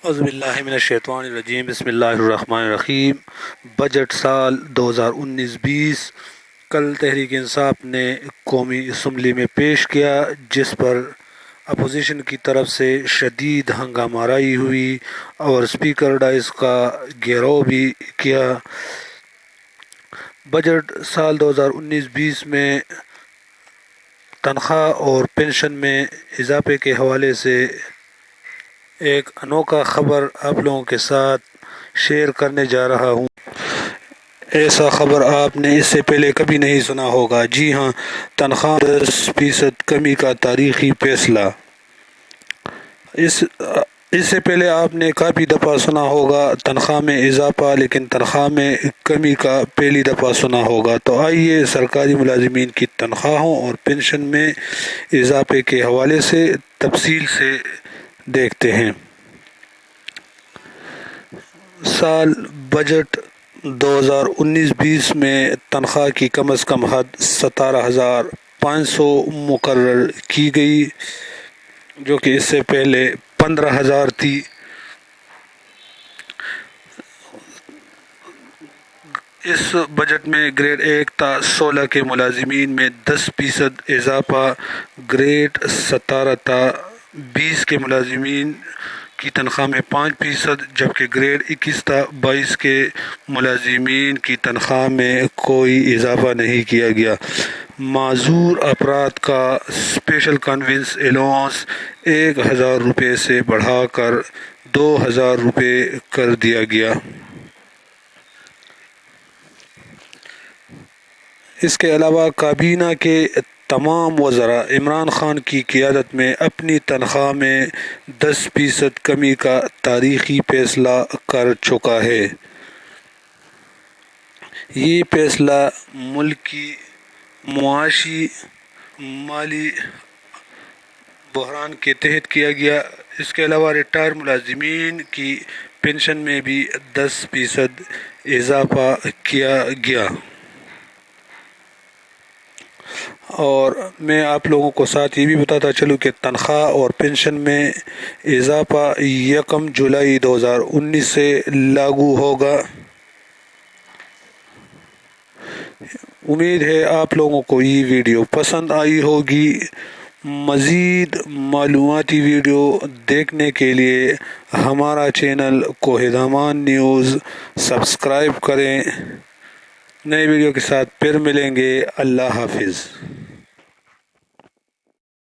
اعوذ باللہ من الشیطان الرجیم، بسم اللہ الرحمن الرحیم۔ بجٹ سال 2019-20 کل تحریک انصاف نے قومی اسمبلی میں پیش کیا، جس پر اپوزیشن کی طرف سے شدید ہنگامہ آرائی ہوئی اور اسپیکر ڈائز کا گھیراؤ بھی کیا۔ بجٹ سال 2019-20 میں تنخواہ اور پنشن میں اضافے کے حوالے سے ایک انوکھا خبر آپ لوگوں کے ساتھ شیئر کرنے جا رہا ہوں۔ ایسا خبر آپ نے اس سے پہلے کبھی نہیں سنا ہوگا۔ جی ہاں، تنخواہ 10% کمی کا تاریخی فیصلہ۔ اس سے پہلے آپ نے کافی دفعہ سنا ہوگا تنخواہ میں اضافہ، لیکن تنخواہ میں کمی کا پہلی دفعہ سنا ہوگا۔ تو آئیے سرکاری ملازمین کی تنخواہوں اور پنشن میں اضافے کے حوالے سے تفصیل سے دیکھتے ہیں۔ سال بجٹ 2019-20 میں تنخواہ کی کم از کم حد 17,500 مقرر کی گئی، جو کہ اس سے پہلے 15,000 تھی۔ اس بجٹ میں گریڈ 1 تا 16 کے ملازمین میں 10% اضافہ، گریڈ 17 تا 20 کے ملازمین کی تنخواہ میں 5%، جبکہ گریڈ 21 تا 22 کے ملازمین کی تنخواہ میں کوئی اضافہ نہیں کیا گیا۔ معذور افراد کا اسپیشل کنوینس الاؤنس 1,000 روپے سے بڑھا کر 2,000 روپے کر دیا گیا۔ اس کے علاوہ کابینہ کے تمام وزراء عمران خان کی قیادت میں اپنی تنخواہ میں 10% کمی کا تاریخی فیصلہ کر چکا ہے۔ یہ فیصلہ ملک کی معاشی مالی بحران کے تحت کیا گیا۔ اس کے علاوہ ریٹائر ملازمین کی پنشن میں بھی 10% اضافہ کیا گیا۔ اور میں آپ لوگوں کو ساتھ یہ بھی بتاتا چلوں کہ تنخواہ اور پنشن میں اضافہ 1 جولائی 2019 سے لاگو ہوگا۔ امید ہے آپ لوگوں کو یہ ویڈیو پسند آئی ہوگی۔ مزید معلوماتی ویڈیو دیکھنے کے لیے ہمارا چینل کوہ دامان نیوز سبسکرائب کریں۔ نئے ویڈیو کے ساتھ پھر ملیں گے۔ اللہ حافظ۔